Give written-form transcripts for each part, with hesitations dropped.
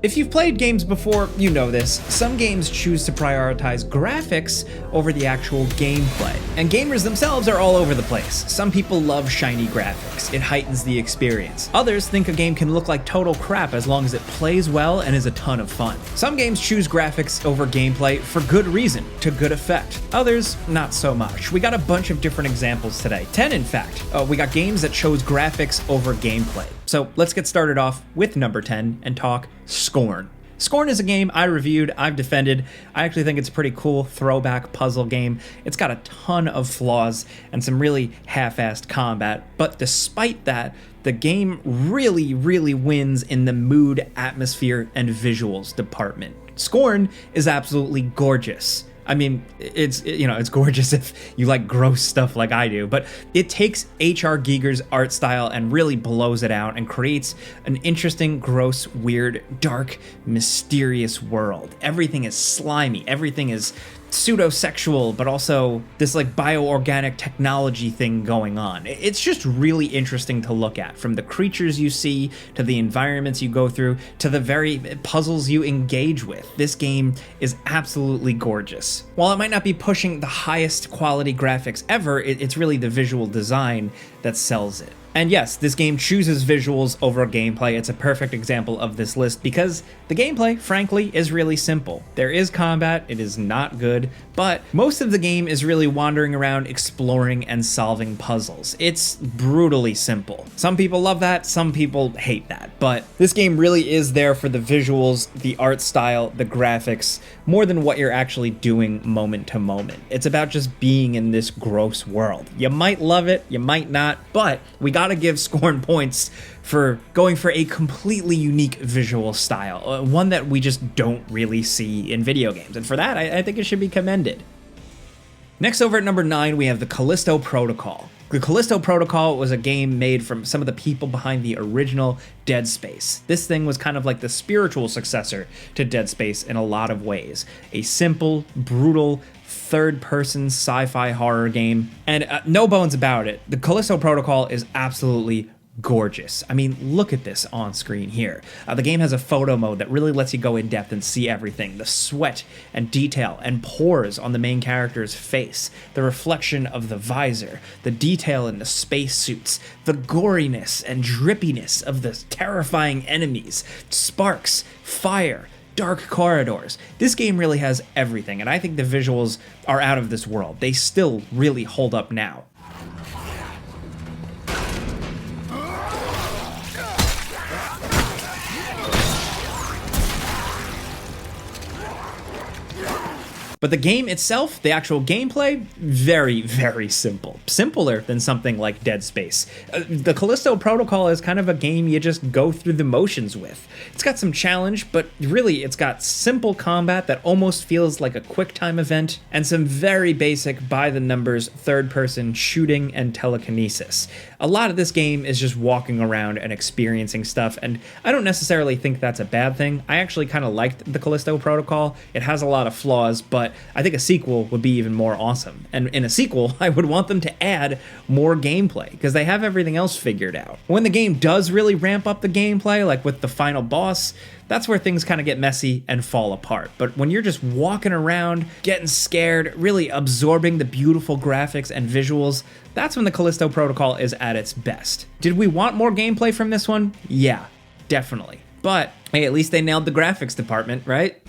If you've played games before, you know this. Some games choose to prioritize graphics over the actual gameplay. And gamers themselves are all over the place. Some people love shiny graphics. It heightens the experience. Others think a game can look like total crap as long as it plays well and is a ton of fun. Some games choose graphics over gameplay for good reason, to good effect. Others, not so much. We got a bunch of different examples today. 10 in fact. We got games that chose graphics over gameplay. So let's get started off with number 10 and talk Scorn. Scorn is a game I reviewed, I've defended. I actually think it's a pretty cool throwback puzzle game. It's got a ton of flaws and some really half-assed combat, but despite that, the game really wins in the mood, atmosphere, and visuals department. Scorn is absolutely gorgeous. I mean, it's gorgeous if you like gross stuff like I do, but it takes H.R. Giger's art style and really blows it out and creates an interesting, gross, weird, dark, mysterious world. Everything is slimy, everything is pseudo-sexual, but also this like bioorganic technology thing going on. It's just really interesting to look at, from the creatures you see, to the environments you go through, to the very puzzles you engage with. This game is absolutely gorgeous. While it might not be pushing the highest quality graphics ever, it's really the visual design that sells it. And yes, this game chooses visuals over gameplay. It's a perfect example of this list because the gameplay, frankly, is really simple. There is combat, it is not good, but most of the game is really wandering around exploring and solving puzzles. It's brutally simple. Some people love that, some people hate that, but this game really is there for the visuals, the art style, the graphics, more than what you're actually doing moment to moment. It's about just being in this gross world. You might love it, you might not, but we gotta give Scorn points for going for a completely unique visual style, one that we just don't really see in video games, and for that, I think it should be commended. Next, over at number 9, we have the Callisto Protocol. The Callisto Protocol was a game made from some of the people behind the original Dead Space. This thing was kind of like the spiritual successor to Dead Space in a lot of ways. A simple, brutal, third-person sci-fi horror game, and no bones about it, the Callisto Protocol is absolutely gorgeous. I mean, look at this on screen here. The game has a photo mode that really lets you go in depth and see everything. The sweat and detail and pores on the main character's face, the reflection of the visor, the detail in the spacesuits, the goriness and drippiness of the terrifying enemies, sparks, fire, dark corridors. This game really has everything, and I think the visuals are out of this world. They still really hold up now. But the game itself, the actual gameplay, very simple. Simpler than something like Dead Space. The Callisto Protocol is kind of a game you just go through the motions with. It's got some challenge, but really it's got simple combat that almost feels like a quick-time event, and some very basic, by-the-numbers, third-person shooting and telekinesis. A lot of this game is just walking around and experiencing stuff, and I don't necessarily think that's a bad thing. I actually kind of liked the Callisto Protocol. It has a lot of flaws, but I think a sequel would be even more awesome. And in a sequel, I would want them to add more gameplay, because they have everything else figured out. When the game does really ramp up the gameplay, like with the final boss, that's where things kind of get messy and fall apart. But when you're just walking around, getting scared, really absorbing the beautiful graphics and visuals, that's when the Callisto Protocol is at its best. Did we want more gameplay from this one? Yeah, definitely. But hey, at least they nailed the graphics department, right?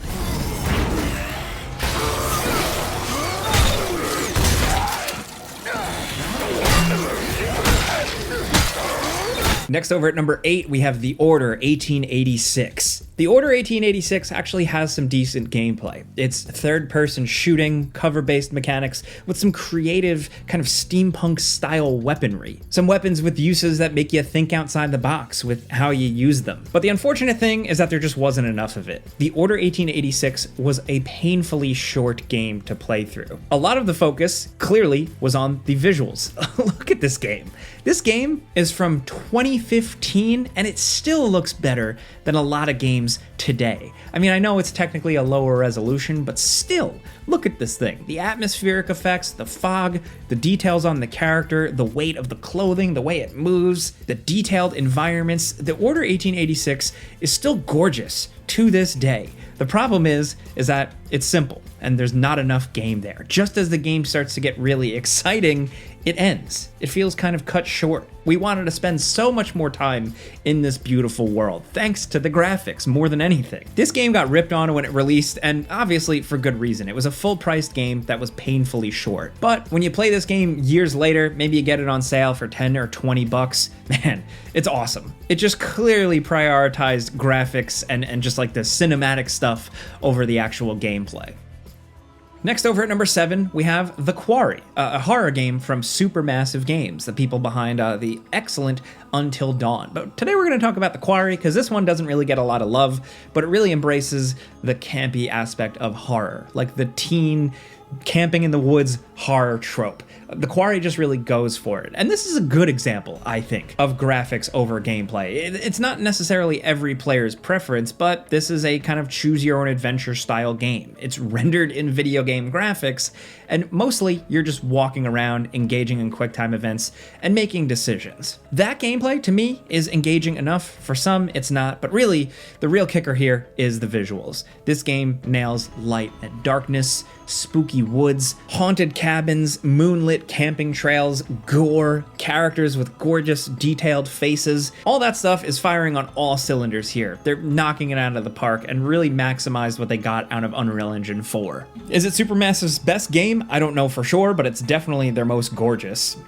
Next, over at number 8, we have The Order 1886. The Order 1886 actually has some decent gameplay. It's third-person shooting, cover-based mechanics with some creative kind of steampunk-style weaponry. Some weapons with uses that make you think outside the box with how you use them. But the unfortunate thing is that there just wasn't enough of it. The Order 1886 was a painfully short game to play through. A lot of the focus, clearly, was on the visuals. Look at this game. This game is from 2015, and it still looks better than a lot of games today. I mean, I know it's technically a lower resolution, but still, Look at this thing. The atmospheric effects, the fog, the details on the character, the weight of the clothing, the way it moves, the detailed environments. The Order 1886 is still gorgeous to this day. The problem is that it's simple and there's not enough game there. Just as the game starts to get really exciting, it ends. It feels kind of cut short. We wanted to spend so much more time in this beautiful world, thanks to the graphics more than anything. This game got ripped on when it released, and obviously for good reason. It was a full-priced game that was painfully short. But when you play this game years later, maybe you get it on sale for 10 or 20 bucks, man, it's awesome. It just clearly prioritized graphics and just like the cinematic stuff over the actual gameplay. Next, over at number 7, we have The Quarry, a horror game from Supermassive Games, the people behind the excellent Until Dawn. But today we're going to talk about The Quarry because this one doesn't really get a lot of love, but it really embraces the campy aspect of horror, like the teen camping in the woods horror trope. The Quarry just really goes for it. And this is a good example, I think, of graphics over gameplay. It's not necessarily every player's preference, but this is a kind of choose your own adventure style game. It's rendered in video game graphics, and mostly you're just walking around, engaging in QuickTime events, and making decisions. That gameplay, to me, is engaging enough. For some, it's not, but really, the real kicker here is the visuals. This game nails light and darkness, spooky woods, haunted cabins, moonlit camping trails, gore, characters with gorgeous detailed faces. All that stuff is firing on all cylinders here. They're knocking it out of the park and really maximized what they got out of Unreal Engine 4. Is it Supermassive's best game? I don't know for sure, but it's definitely their most gorgeous.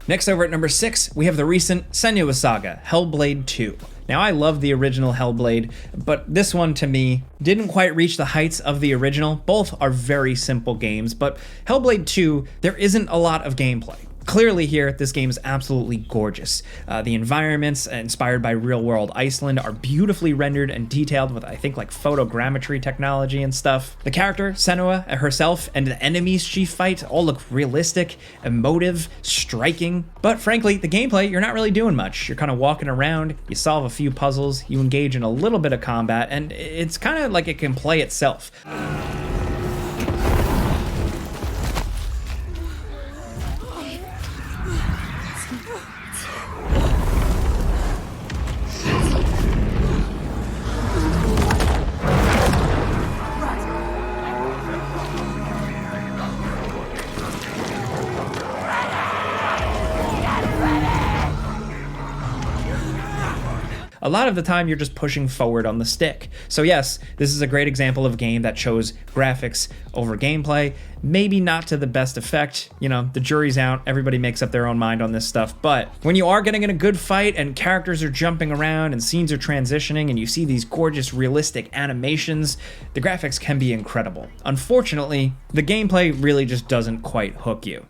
Next, over at number 6, we have the recent Senua Saga, Hellblade 2. Now, I love the original Hellblade, but this one, to me, didn't quite reach the heights of the original. Both are very simple games, but Hellblade 2, there isn't a lot of gameplay. Clearly here, this game is absolutely gorgeous. The environments, inspired by real-world Iceland, are beautifully rendered and detailed with, I think, like photogrammetry technology and stuff. The character, Senua herself, and the enemies she fights all look realistic, emotive, striking. But frankly, the gameplay, you're not really doing much. You're kind of walking around, you solve a few puzzles, you engage in a little bit of combat, and it's kind of like it can play itself. A lot of the time, you're just pushing forward on the stick. So yes, this is a great example of a game that chose graphics over gameplay. Maybe not to the best effect. You know, the jury's out. Everybody makes up their own mind on this stuff. But when you are getting in a good fight and characters are jumping around and scenes are transitioning and you see these gorgeous, realistic animations, the graphics can be incredible. Unfortunately, the gameplay really just doesn't quite hook you.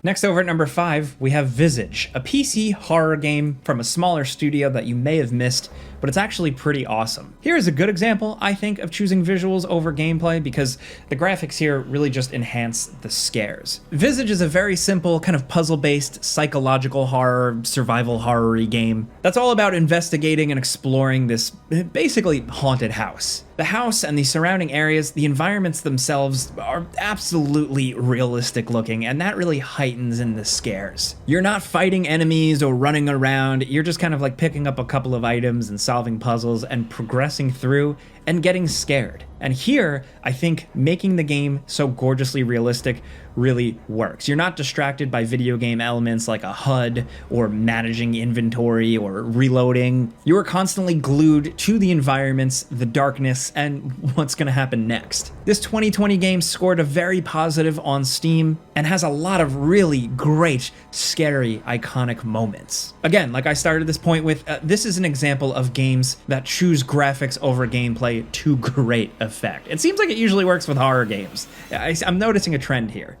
Next, over at number 5, we have Visage, a PC horror game from a smaller studio that you may have missed, but it's actually pretty awesome. Here is a good example, I think, of choosing visuals over gameplay because the graphics here really just enhance the scares. Visage is a very simple, kind of puzzle-based, psychological horror, survival horror-y game that's all about investigating and exploring this basically haunted house. The house and the surrounding areas, the environments themselves are absolutely realistic looking, and that really heightens in the scares. You're not fighting enemies or running around, you're just kind of like picking up a couple of items and solving puzzles and progressing through and getting scared. And here, I think making the game so gorgeously realistic really works. You're not distracted by video game elements like a HUD or managing inventory or reloading. You are constantly glued to the environments, the darkness, and what's gonna happen next. This 2020 game scored a very positive on Steam and has a lot of really great, scary, iconic moments. Again, like I started this point with, this is an example of games that choose graphics over gameplay to great effect. It seems like it usually works with horror games. I'm noticing a trend here.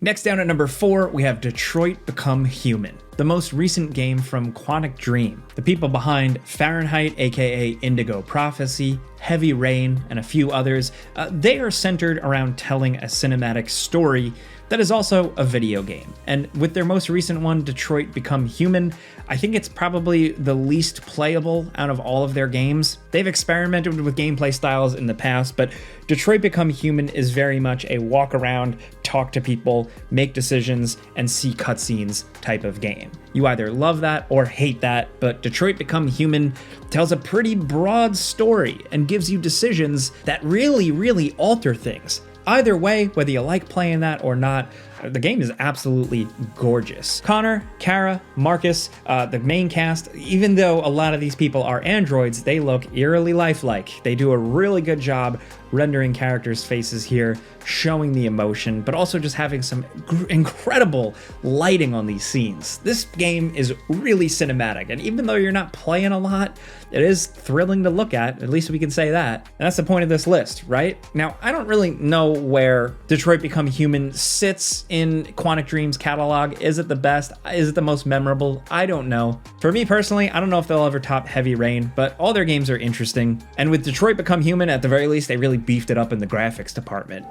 Next down at number 4, we have Detroit Become Human, the most recent game from Quantic Dream, the people behind Fahrenheit, aka Indigo Prophecy, Heavy Rain, and a few others. They are centered around telling a cinematic story that is also a video game. And with their most recent one, Detroit Become Human, I think it's probably the least playable out of all of their games. They've experimented with gameplay styles in the past, but Detroit Become Human is very much a walk around, talk to people, make decisions, and see cutscenes type of game. You either love that or hate that, but Detroit Become Human tells a pretty broad story and gives you decisions that really alter things. Either way, whether you like playing that or not, the game is absolutely gorgeous. Connor, Kara, Marcus, the main cast, even though a lot of these people are androids, they look eerily lifelike. They do a really good job rendering characters' faces here, showing the emotion, but also just having some incredible lighting on these scenes. This game is really cinematic, and even though you're not playing a lot, it is thrilling to look at least we can say that. And that's the point of this list, right? Now, I don't really know where Detroit Become Human sits in Quantic Dream's catalog. Is it the best? Is it the most memorable? I don't know. For me personally, I don't know if they'll ever top Heavy Rain, but all their games are interesting. And with Detroit Become Human, at the very least, they really beefed it up in the graphics department.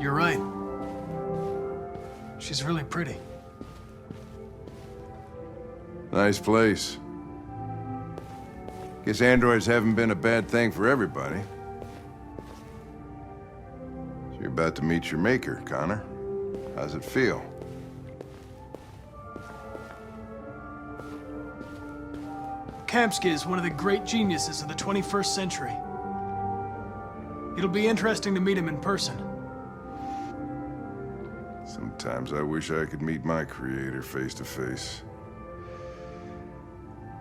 You're right. She's really pretty. Nice place. Guess androids haven't been a bad thing for everybody. So you're about to meet your maker, Connor. How's it feel? Kamsky is one of the great geniuses of the 21st century. It'll be interesting to meet him in person. Sometimes I wish I could meet my creator face to face.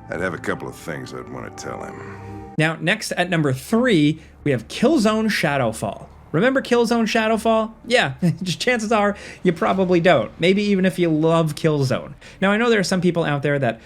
I'd have a couple of things I'd want to tell him. Now, next at number 3, we have Killzone Shadowfall. Remember Killzone Shadowfall? Yeah, chances are you probably don't. Maybe even if you love Killzone. Now, I know there are some people out there that,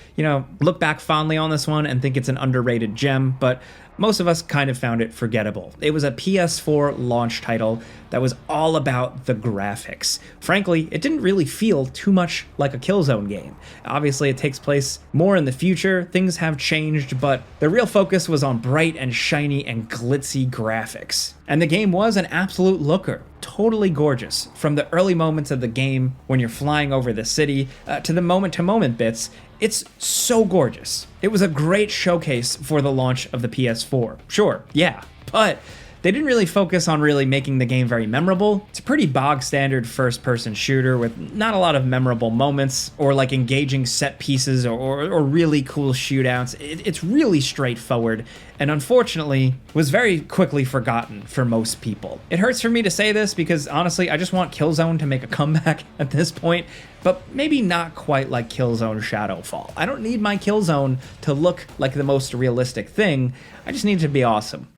look back fondly on this one and think it's an underrated gem, but most of us kind of found it forgettable. It was a PS4 launch title that was all about the graphics. Frankly, it didn't really feel too much like a Killzone game. Obviously, it takes place more in the future, things have changed, but the real focus was on bright and shiny and glitzy graphics. And the game was an absolute looker. Totally gorgeous. From the early moments of the game when you're flying over the city to the moment-to-moment bits, it's so gorgeous. It was a great showcase for the launch of the PS4. Sure, yeah, but they didn't really focus on really making the game very memorable. It's a pretty bog standard first-person shooter with not a lot of memorable moments or like engaging set pieces or really cool shootouts. It's really straightforward and unfortunately was very quickly forgotten for most people. It hurts for me to say this because honestly, I just want Killzone to make a comeback at this point, but maybe not quite like Killzone Shadowfall. I don't need my Killzone to look like the most realistic thing. I just need it to be awesome.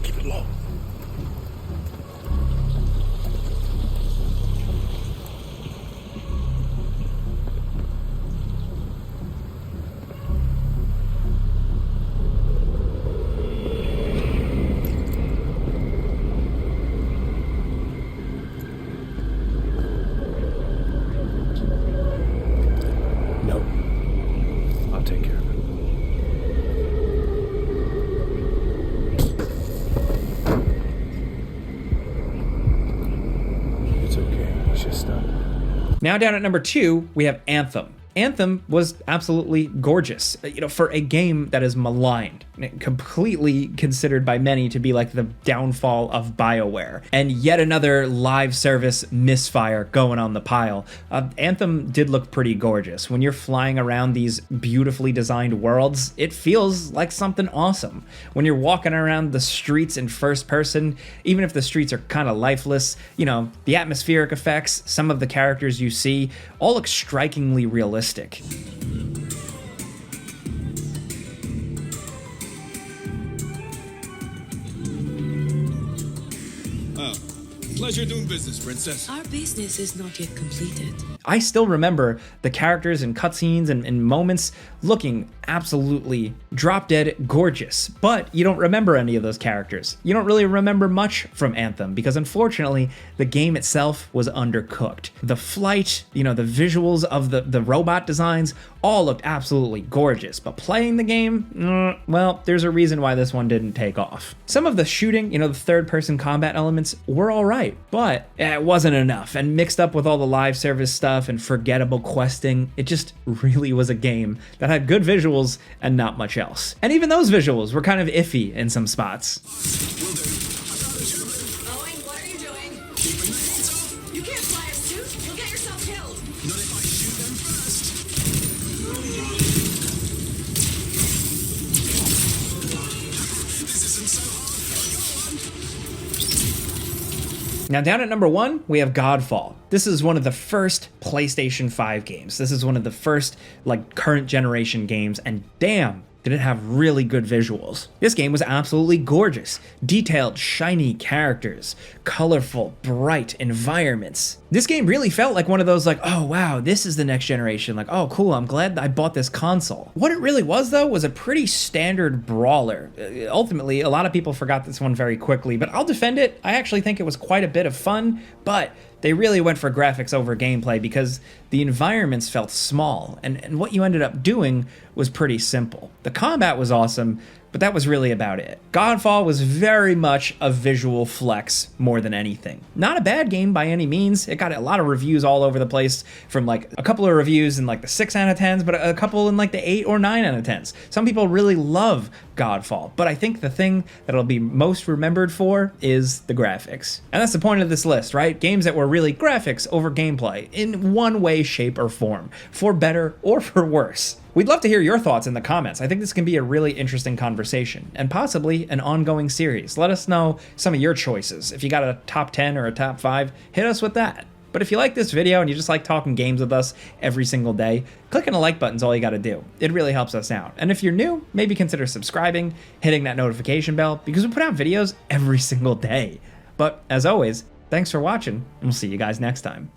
Keep it low. No. I'll take care of it. It's okay. It's just stuck. Now down at number 2, we have Anthem. Anthem was absolutely gorgeous, for a game that is maligned, completely considered by many to be like the downfall of BioWare, and yet another live service misfire going on the pile. Anthem did look pretty gorgeous. When you're flying around these beautifully designed worlds, it feels like something awesome. When you're walking around the streets in first person, even if the streets are kind of lifeless, the atmospheric effects, some of the characters you see, all look strikingly realistic. Pleasure doing business, princess. Our business is not yet completed. I still remember the characters and cutscenes and moments looking absolutely drop dead gorgeous, but you don't remember any of those characters. You don't really remember much from Anthem because unfortunately the game itself was undercooked. The flight, the visuals of the robot designs all looked absolutely gorgeous, but playing the game, well, there's a reason why this one didn't take off. Some of the shooting, the third-person combat elements were all right, but it wasn't enough, and mixed up with all the live service stuff and forgettable questing, it just really was a game that had good visuals and not much else. And even those visuals were kind of iffy in some spots. Owen, what are you doing? Keeping the heat up. You can't fly a suit. You'll get yourself killed. Not if I shoot them first. This isn't so hard. Go on. Now down at number 1, we have Godfall. This is one of the first PlayStation 5 games. This is one of the first current generation games, and damn, did it have really good visuals. This game was absolutely gorgeous. Detailed, shiny characters, colorful, bright environments. This game really felt like one of those oh wow, this is the next generation. Oh cool, I'm glad I bought this console. What it really was though was a pretty standard brawler. Ultimately, a lot of people forgot this one very quickly, but I'll defend it. I actually think it was quite a bit of fun, but they really went for graphics over gameplay because the environments felt small, and what you ended up doing was pretty simple. The combat was awesome, but that was really about it. Godfall was very much a visual flex more than anything. Not a bad game by any means. It got a lot of reviews all over the place, from a couple of reviews in the 6 out of 10s, but a couple in the 8 or 9 out of 10s. Some people really love Godfall, but I think the thing that it'll be most remembered for is the graphics. And that's the point of this list, right? Games that were really graphics over gameplay in one way, shape, or form, for better or for worse. We'd love to hear your thoughts in the comments. I think this can be a really interesting conversation and possibly an ongoing series. Let us know some of your choices. If you got a top 10 or a top 5, hit us with that. But if you like this video and you just like talking games with us every single day, clicking the like button's all you gotta do. It really helps us out. And if you're new, maybe consider subscribing, hitting that notification bell, because we put out videos every single day. But as always, thanks for watching, and we'll see you guys next time.